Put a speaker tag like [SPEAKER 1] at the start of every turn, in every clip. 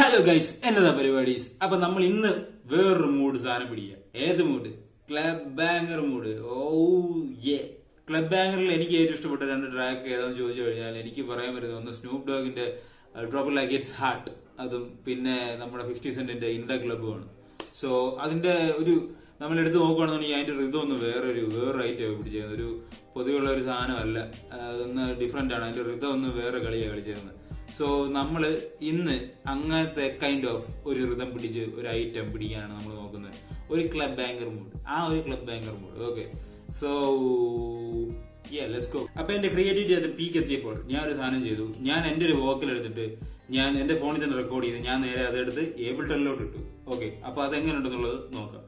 [SPEAKER 1] Hello guys, എന്നതാ പരിപാടീസ്. അപ്പൊ നമ്മൾ ഇന്ന് വേറൊരു മൂഡ് സാധനം പിടിക്കുക. ഏത് മൂഡ്? Club ബാങ്ങർ mood. ക്ലബ് ബാങ്ങറിൽ എനിക്ക് ഏറ്റവും ഇഷ്ടപ്പെട്ട രണ്ട് ട്രാക്ക് ഏതാണെന്ന് ചോദിച്ചു കഴിഞ്ഞാൽ എനിക്ക് പറയാൻ പറ്റുന്നത് ഒന്ന് സ്നൂപ്പ് ഡോഗിന്റെ ഡ്രോപ്പ് ലൈക്ക് ഇറ്റ്സ് ഹാർട്ട്, അതും പിന്നെ നമ്മുടെ 50 സെന്റിന്റെ ഇൻഡ ക്ലബ്ബുമാണ്. സോ അതിന്റെ ഒരു നമ്മളെടുത്ത് നോക്കുകയാണെന്നുണ്ടെങ്കിൽ അതിന്റെ ഋതം ഒന്ന് വേറെ ഐറ്റം പിടിച്ചിരുന്നത്. ഒരു പൊതുവെയുള്ള ഒരു സാധനമല്ല, അതൊന്ന് ഡിഫറെന്റ് ആണ്. അതിന്റെ ഋതം ഒന്ന് വേറെ കളിയാണ് കളിച്ചിരുന്നത്. സോ നമ്മൾ ഇന്ന് അങ്ങനത്തെ കൈൻഡ് ഓഫ് ഒരു ഋതം പിടിച്ച് ഒരു ഐറ്റം പിടിക്കാനാണ് നമ്മൾ നോക്കുന്നത്. ഒരു ക്ലബ് ബാങ്കർ മൂഡ്, ഒരു club banker mood. Okay, so let's go. അപ്പൊ എന്റെ ക്രിയേറ്റിവിറ്റി അത് പീക്ക് എത്തിയപ്പോൾ ഞാൻ ഒരു സാധനം ചെയ്തു. ഞാൻ എന്റെ ഒരു വോക്കൽ എടുത്തിട്ട് ഞാൻ എന്റെ ഫോണിൽ തന്നെ റെക്കോർഡ് ചെയ്ത് ഞാൻ നേരെ അതെടുത്ത് ഏബിൾട്ടണിലോട്ട് ഇട്ടു. ഓക്കെ, അപ്പൊ അതെങ്ങനെ ഉണ്ടെന്നുള്ളത് നോക്കാം.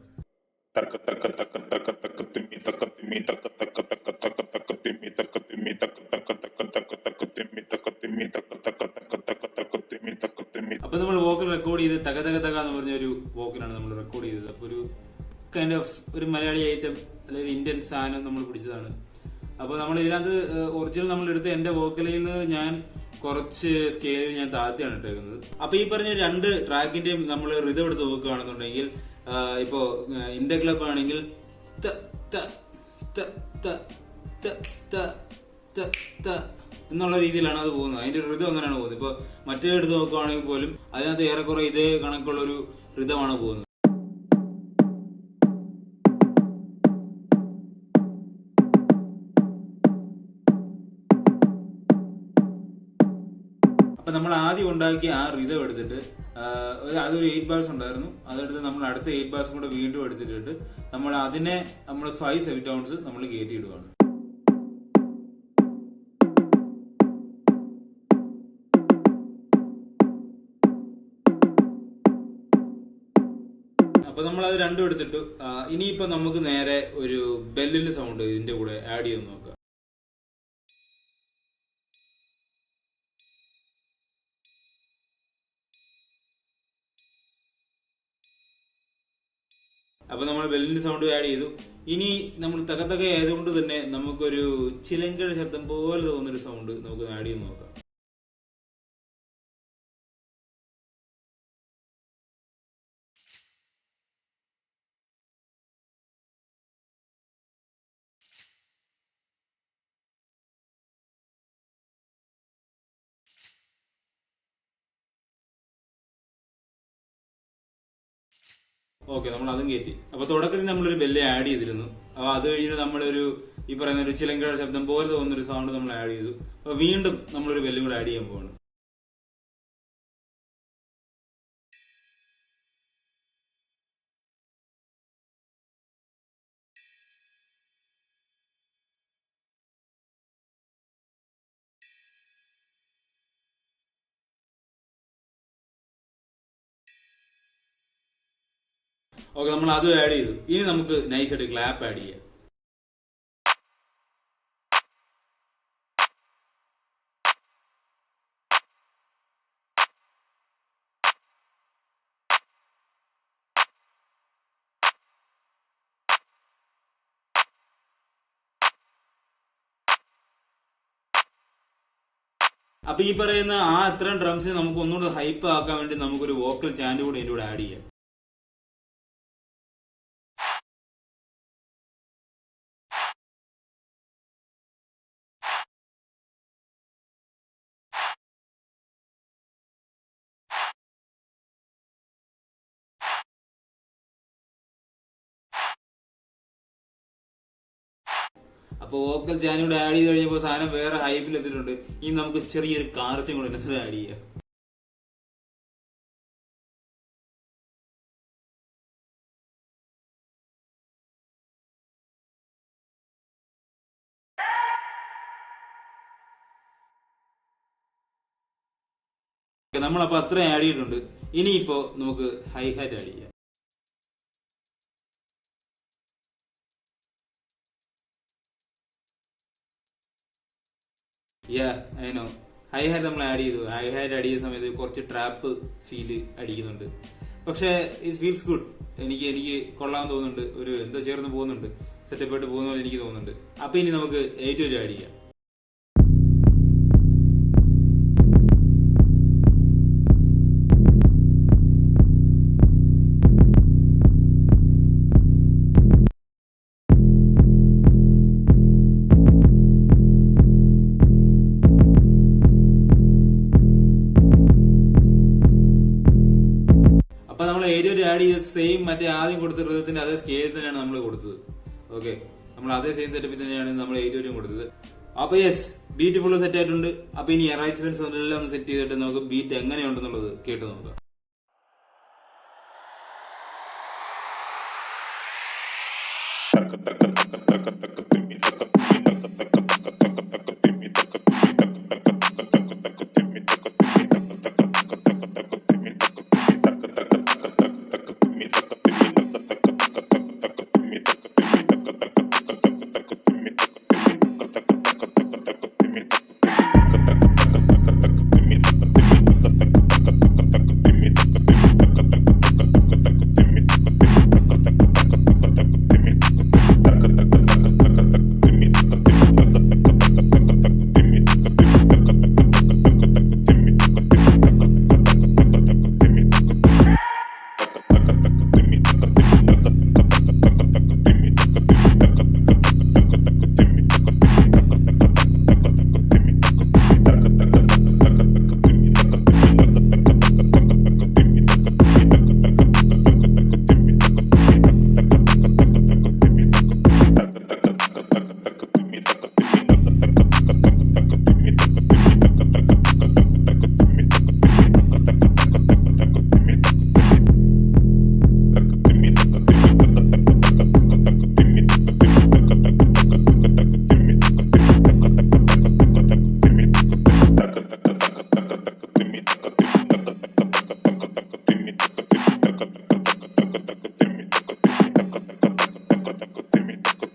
[SPEAKER 1] അപ്പൊ നമ്മൾ വോക്കൽ റെക്കോർഡ് ചെയ്ത് തക എന്ന് പറഞ്ഞ ഒരു വോക്കലാണ് നമ്മൾ റെക്കോർഡ് ചെയ്തത്. അപ്പൊ ഒരു കൈൻഡ് ഓഫ് ഒരു മലയാളി ഐറ്റം അല്ലെങ്കിൽ ഇന്ത്യൻ സാധനം നമ്മൾ പിടിച്ചതാണ്. അപ്പൊ നമ്മൾ ഇതിനകത്ത് ഒറിജിനൽ നമ്മൾ എടുത്ത് എന്റെ വോക്കലിൽ നിന്ന് ഞാൻ കുറച്ച് സ്കെയിൽ ഞാൻ താഴ്ത്തിയാണ് ഇട്ടേക്കുന്നത്. അപ്പൊ ഈ പറഞ്ഞ രണ്ട് ട്രാക്കിന്റെയും നമ്മൾ ഋതം എടുത്ത് നോക്കുകയാണെന്നുണ്ടെങ്കിൽ ഇപ്പോ ഇന്ത്യ ക്ലബ് ആണെങ്കിൽ എന്നുള്ള രീതിയിലാണ് അത് പോകുന്നത്. അതിന്റെ ഋതം അങ്ങനെയാണ് പോകുന്നത്. ഇപ്പൊ മറ്റേ എടുത്ത് നോക്കുകയാണെങ്കിൽ പോലും അതിനകത്ത് ഏറെക്കുറെ ഇതേ കണക്കുള്ള ഒരു ഋതമാണ് പോകുന്നത്. അപ്പൊ നമ്മൾ ആദ്യം ഉണ്ടാക്കിയ ആ ഋതം എടുത്തിട്ട് അതൊരു 8 ബാർസ് ഉണ്ടായിരുന്നു. അതെടുത്ത് നമ്മൾ അടുത്ത 8 ബാർസും കൂടെ വീണ്ടും എടുത്തിട്ട് നമ്മൾ അതിനെ 5 സെമിറ്റോൺസ് നമ്മൾ കയറ്റിയിടുകയാണ്. അപ്പൊ നമ്മൾ അത് രണ്ടും എടുത്തിട്ടു. ഇനിയിപ്പോ നമുക്ക് നേരെ ഒരു ബെല്ലിന്റെ സൗണ്ട് ഇതിന്റെ കൂടെ ആഡ് ചെയ്ത് നോക്കാം. അപ്പൊ നമ്മൾ ബെല്ലിന്റെ സൗണ്ട് ആഡ് ചെയ്തു. ഇനി നമ്മൾ തകതക ആയതുകൊണ്ട് തന്നെ നമുക്കൊരു ചിലങ്കയുടെ ശബ്ദം പോലെ തോന്നുന്നൊരു സൗണ്ട് നമുക്ക് ആഡ് ചെയ്ത് നോക്കാം. ഓക്കെ, നമ്മൾ അതും കയറ്റി. അപ്പൊ തുടക്കത്തിൽ നമ്മളൊരു ബെല്ല് ആഡ് ചെയ്തിരുന്നു. അപ്പൊ അത് കഴിഞ്ഞിട്ട് നമ്മളൊരു ഈ പറയുന്ന ഒരു ചിലങ്കയുടെ ശബ്ദം പോലെ തോന്നുന്നൊരു സൗണ്ട് നമ്മൾ ആഡ് ചെയ്തു. അപ്പൊ വീണ്ടും നമ്മളൊരു ബെല്ലും കൂടെ ആഡ് ചെയ്യാൻ പോവാണ്. ഓക്കെ, നമ്മൾ അതും ആഡ് ചെയ്തു. ഇനി നമുക്ക് നൈസായിട്ട് ക്ലാപ്പ് ആഡ് ചെയ്യാം. അപ്പൊ ഈ പറയുന്ന അത്രയും ഡ്രംസിന് നമുക്ക് ഒന്നുകൂടെ ഹൈപ്പ് ആക്കാൻ വേണ്ടി നമുക്കൊരു വോക്കൽ ചാൻഡ് കൂടെ ഇതിന്റെ കൂടെ ആഡ് ചെയ്യാം. അപ്പൊ വോക്കൽ ചാനൂടെ ആഡ് ചെയ്ത് കഴിഞ്ഞപ്പോൾ സാധനം വേറെ ഹൈപ്പിൽ എത്തിയിട്ടുണ്ട്. ഇനി നമുക്ക് ചെറിയൊരു കാർച്ചും കൂടെ ഇതിനകത്ത് ആഡ് ചെയ്യാം. നമ്മളപ്പോ അത്രയും ആഡ് ചെയ്തിട്ടുണ്ട്. ഇനിയിപ്പോ നമുക്ക് ഹൈ ഹാറ്റ് ആഡ് ചെയ്യാം. ഹൈ ഹാറ്റ് നമ്മൾ ആഡ് ചെയ്തു. ഹൈ ഹാറ്റ് ആഡ് ചെയ്ത സമയത്ത് കുറച്ച് ട്രാപ്പ് ഫീല് അടിക്കുന്നുണ്ട്. പക്ഷെ ഇറ്റ് ഫീൽസ് ഗുഡ്. എനിക്ക് കൊള്ളാൻ തോന്നുന്നുണ്ട്. ഒരു എന്തോ ചേർന്ന് പോകുന്നുണ്ട്, സെറ്റപ്പ് ആയിട്ട് പോകുന്ന പോലെ എനിക്ക് തോന്നുന്നുണ്ട്. അപ്പൊ ഇനി നമുക്ക് ഏറ്റവും ആഡ് ചെയ്യാം. അപ്പൊ നമ്മൾ ഏരിയ ഒരു ആഡ് ചെയ്ത് സെയിം മറ്റേ ആദ്യം കൊടുത്ത വൃത്തത്തിന്റെ അതേ സ്കെയിൽ തന്നെയാണ് നമ്മൾ കൊടുത്തത്. ഓക്കെ, നമ്മൾ അതേ സെയിം സെറ്റപ്പിൽ തന്നെയാണ് നമ്മൾ ഏരിയയും കൊടുത്തത്. അപ്പൊ യെസ്, ബീറ്റ് ഫുള്ള് സെറ്റ് ആയിട്ടുണ്ട്. അപ്പൊ ഇനി അറേഞ്ച്മെന്റ്സ് എല്ലാം ഒന്ന് സെറ്റ് ചെയ്തിട്ട് നമുക്ക് ബീറ്റ് എങ്ങനെയുണ്ടെന്നുള്ളത് കേട്ട് നോക്കാം.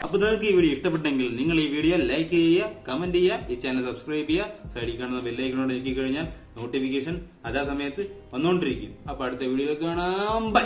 [SPEAKER 1] അപ്പൊ നിങ്ങൾക്ക് ഈ വീഡിയോ ഇഷ്ടപ്പെട്ടെങ്കിൽ നിങ്ങൾ ഈ വീഡിയോ ലൈക്ക് ചെയ്യുക, കമന്റ് ചെയ്യുക, ഈ ചാനൽ സബ്സ്ക്രൈബ് ചെയ്യുക. സൈഡിൽ കാണുന്ന ബെല്ലൈക്കണോട് ഞെക്കി കഴിഞ്ഞാൽ നോട്ടിഫിക്കേഷൻ അതാ സമയത്ത് വന്നുകൊണ്ടിരിക്കും. അപ്പൊ അടുത്ത വീഡിയോയിൽ കാണാം. ബൈ.